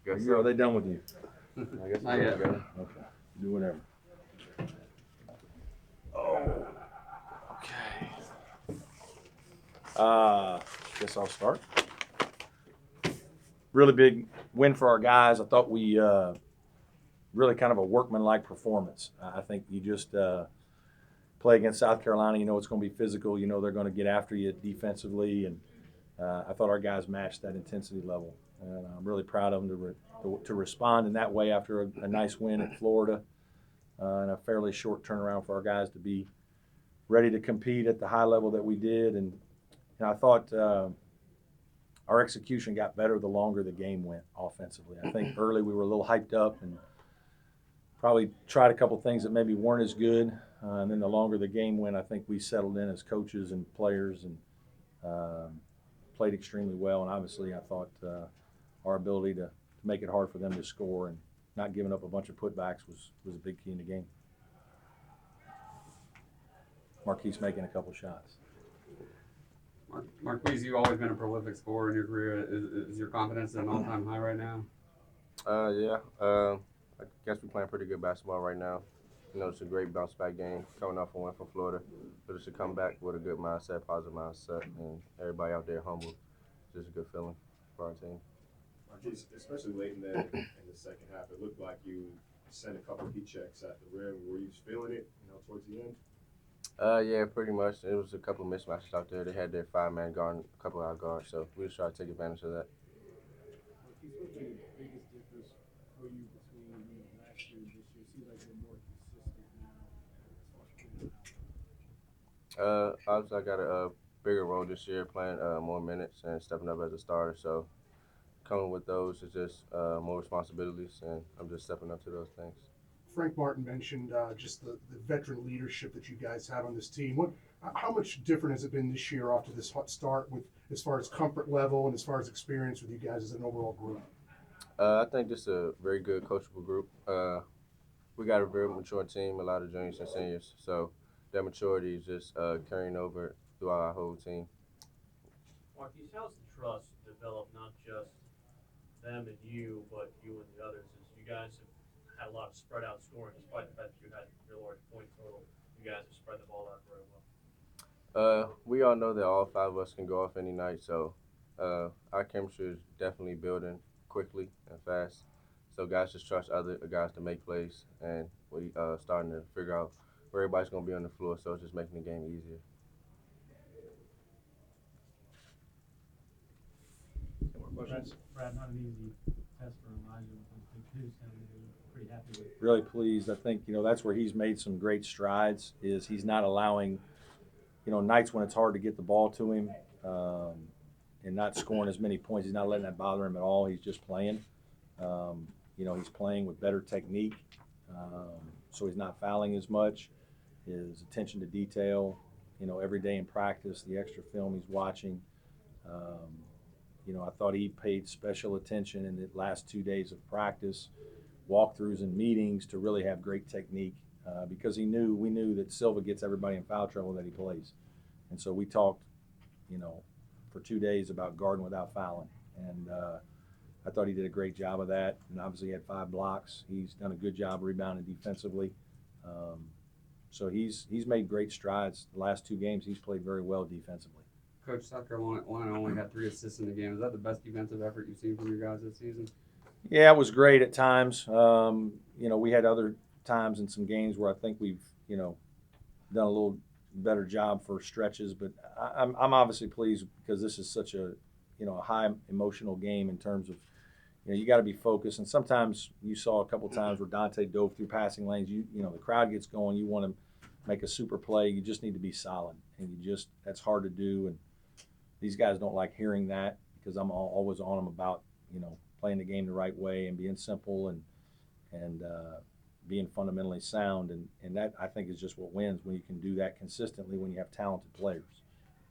Are they done with you? I guess Not yet. Okay. Do whatever. Oh. Okay. Guess I'll start. Really big win for our guys. I thought we really kind of a workmanlike performance. I think you just play against South Carolina. You know it's going to be physical. You know they're going to get after you defensively, and I thought our guys matched that intensity level. And I'm really proud of them to respond in that way after a nice win at Florida and a fairly short turnaround for our guys to be ready to compete at the high level that we did. And I thought our execution got better the longer the game went offensively. I think early we were a little hyped up and probably tried a couple things that maybe weren't as good. And then the longer the game went, I think we settled in as coaches and players and played extremely well. And obviously I thought our ability to make it hard for them to score and not giving up a bunch of putbacks was a big key in the game. Marquise making a couple shots. Marquise, you've always been a prolific scorer in your career. Is your confidence at an all-time high right now? Yeah. I guess we're playing pretty good basketball right now. You know, it's a great bounce back game coming off a win from Florida. But it's to come back with a good mindset, positive mindset, and everybody out there humble. It's just a good feeling for our team. Marquise, especially late in the second half, it looked like you sent a couple of heat checks at the rim. Were you feeling it, towards the end? Yeah, pretty much. It was a couple of mismatches out there. They had their five-man guard and a couple of our guards, so we just tried to take advantage of that. Marquise, what's the biggest difference for you between last year and this year? It seems like you're more consistent now as far as Obviously, I got a bigger role this year, playing more minutes and stepping up as a starter. So coming with those is just more responsibilities, and I'm just stepping up to those things. Frank Martin mentioned just the veteran leadership that you guys have on this team. How much different has it been this year after this hot start with as far as comfort level and as far as experience with you guys as an overall group? I think this is a very good coachable group. We got a very mature team, a lot of juniors and seniors. So that maturity is just carrying over throughout our whole team. Marquise, how's the trust developed, not just them and you, but you and the others? As you guys have had a lot of spread out scoring, despite the fact that you had your large point total, you guys have spread the ball out very well. We all know that all five of us can go off any night, so our chemistry is definitely building quickly and fast. So guys just trust other guys to make plays, and we starting to figure out where everybody's going to be on the floor, so it's just making the game easier. Brad, not an easy test for Elijah with the news coming in. Pretty happy with. Really pleased. I think that's where he's made some great strides. Is he's not allowing nights when it's hard to get the ball to him and not scoring as many points. He's not letting that bother him at all. He's just playing. He's playing with better technique, so he's not fouling as much. His attention to detail, every day in practice, the extra film he's watching. I thought he paid special attention in the last 2 days of practice, walkthroughs and meetings to really have great technique because we knew that Silva gets everybody in foul trouble that he plays. And so we talked, for 2 days about guarding without fouling. And I thought he did a great job of that. And obviously he had 5 blocks. He's done a good job rebounding defensively. So he's made great strides. The last 2 games he's played very well defensively. Coach, South Carolina only had 3 assists in the game. Is that the best defensive effort you've seen from your guys this season? Yeah, it was great at times. We had other times in some games where I think we've, done a little better job for stretches. But I'm obviously pleased because this is such a, a high emotional game in terms of, you got to be focused. And sometimes you saw a couple times where Dante dove through passing lanes. The crowd gets going. You want to make a super play. You just need to be solid, and that's hard to do. And these guys don't like hearing that because I'm always on them about, playing the game the right way and being simple and being fundamentally sound. And that, I think, is just what wins when you can do that consistently when you have talented players.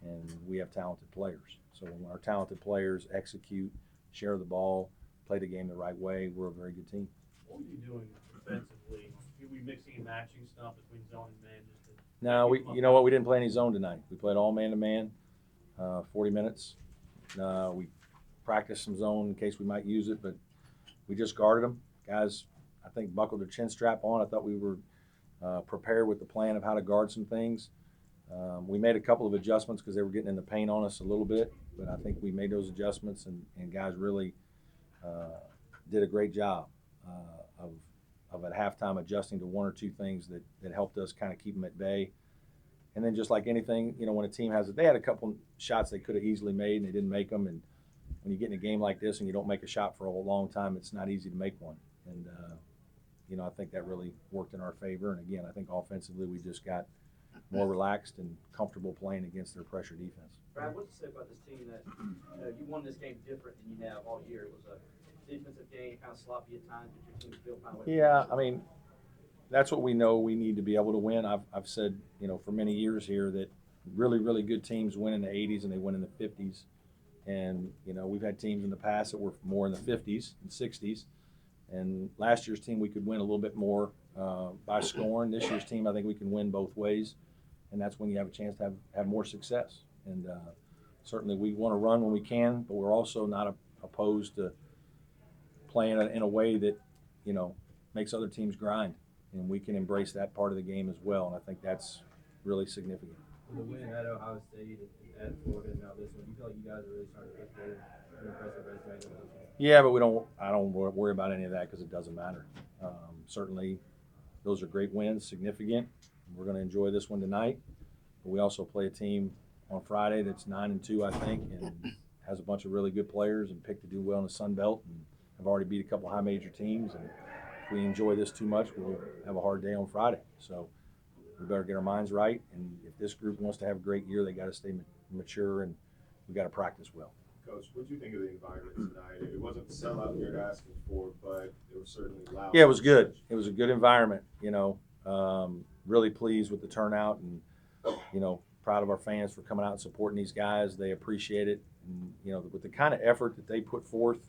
And we have talented players. So when our talented players execute, share the ball, play the game the right way, we're a very good team. What were you doing defensively? Were we mixing and matching stuff between zone and man? No, we didn't play any zone tonight. We played all man-to-man, 40 minutes. We practiced some zone in case we might use it, but we just guarded them. Guys, I think, buckled their chin strap on. I thought we were prepared with the plan of how to guard some things. We made a couple of adjustments because they were getting in the paint on us a little bit, but I think we made those adjustments, and guys really did a great job of at halftime adjusting to one or two things that helped us kind of keep them at bay. And then just like anything, when a team has it, they had a couple shots they could have easily made and they didn't make them. And when you get in a game like this and you don't make a shot for a long time, it's not easy to make one. And, I think that really worked in our favor. And again, I think offensively we just got more relaxed and comfortable playing against their pressure defense. Brad, what's to say about this team that you won this game different than you have all year? It was a defensive game, kind of sloppy at times, but your team still found a way. Yeah, I mean, that's what we know we need to be able to win. I've said, for many years here that really, really good teams win in the 80s and they win in the 50s. And, we've had teams in the past that were more in the 50s and 60s. And last year's team, we could win a little bit more by scoring. This year's team, I think we can win both ways. And that's when you have a chance to have more success. And certainly we want to run when we can, but we're also not opposed to playing in a way that, makes other teams grind. And we can embrace that part of the game as well. And I think that's really significant. With the win at Ohio State and at Florida and now this one, you feel like you guys are really starting to put together an impressive resume. Yeah, but I don't worry about any of that because it doesn't matter. Certainly those are great wins, significant. We're going to enjoy this one tonight. But we also play a team on Friday that's 9-2, I think, and has a bunch of really good players and picked to do well in the Sun Belt and have already beat a couple of high major teams. And if we enjoy this too much, we'll have a hard day on Friday. So we better get our minds right. And if this group wants to have a great year, they got to stay mature and we got to practice well. Coach, what do you think of the environment tonight? It wasn't the sellout you're asking for, but it was certainly loud. Yeah, it was good. It was a good environment, really pleased with the turnout and, proud of our fans for coming out and supporting these guys. They appreciate it. And, with the kind of effort that they put forth,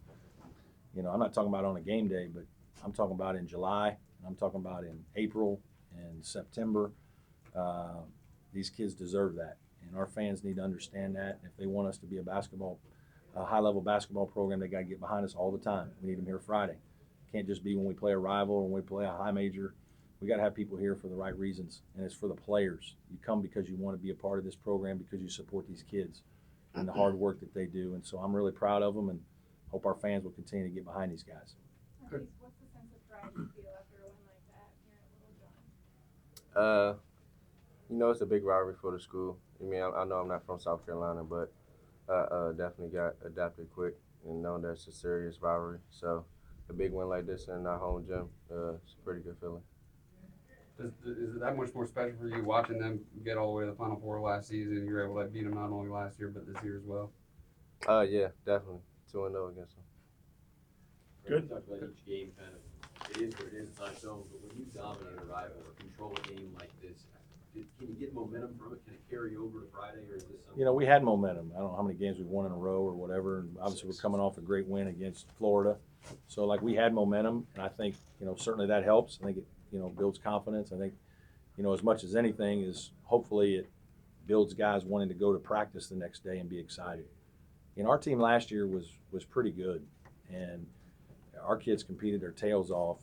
I'm not talking about on a game day, but I'm talking about in July, and I'm talking about in April and September. These kids deserve that. And our fans need to understand that. If they want us to be a high-level basketball program, they got to get behind us all the time. We need them here Friday. Can't just be when we play a rival or when we play a high major. We got to have people here for the right reasons, and it's for the players. You come because you want to be a part of this program because you support these kids and the hard work that they do. And so I'm really proud of them and hope our fans will continue to get behind these guys. What's the sense of pride you feel after a win like that here at Little John? It's a big rivalry for the school. I know I'm not from South Carolina, but definitely got adapted quick and know that's a serious rivalry. So a big win like this in our home gym, it's a pretty good feeling. Is it that much more special for you watching them get all the way to the Final Four last season? You were able to beat them not only last year, but this year as well? Yeah, definitely. 2-0 against them. Good. You talked about each game kind of, it is what it is, it's on its own, but when you dominate a rival or control a game like this, can you get momentum from it? Can it carry over to Friday, or is this something? We had momentum. I don't know how many games we've won in a row or whatever, and obviously we're coming off a great win against Florida. So, we had momentum, and I think, certainly that helps. I think it, builds confidence. I think, as much as anything is hopefully it builds guys wanting to go to practice the next day and be excited. Our team last year was pretty good, and our kids competed their tails off.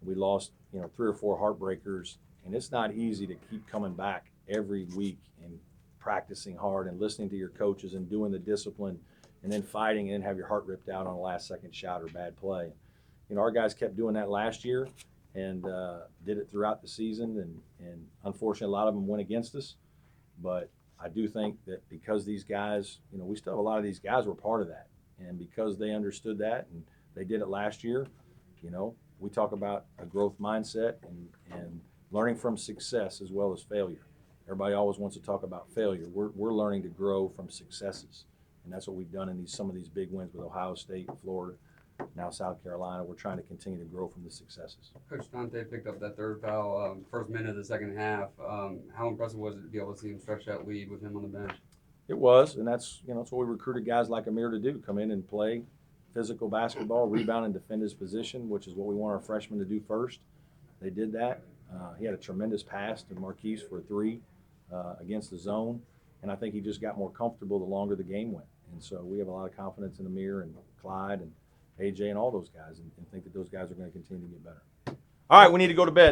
We lost, 3 or 4 heartbreakers, and it's not easy to keep coming back every week and practicing hard and listening to your coaches and doing the discipline and then fighting and then have your heart ripped out on a last-second shot or bad play. Our guys kept doing that last year and did it throughout the season, and unfortunately a lot of them went against us. But I do think that because these guys, we still have a lot of these guys were part of that, and because they understood that and they did it last year, we talk about a growth mindset and learning from success as well as failure. Everybody always wants to talk about failure. We're learning to grow from successes, and that's what we've done in some of these big wins with Ohio State, Florida, now South Carolina. We're trying to continue to grow from the successes. Coach Dante picked up that third foul first minute of the second half. How impressive was it to be able to see him stretch that lead with him on the bench? It was, and that's that's what we recruited guys like Amir to do: come in and play physical basketball, rebound and defend his position, which is what we want our freshmen to do first. They did that. He had a tremendous pass to Marquise for a 3 against the zone, and I think he just got more comfortable the longer the game went. And so we have a lot of confidence in Amir and Clyde, and AJ and all those guys, and think that those guys are going to continue to get better. All right, we need to go to bed.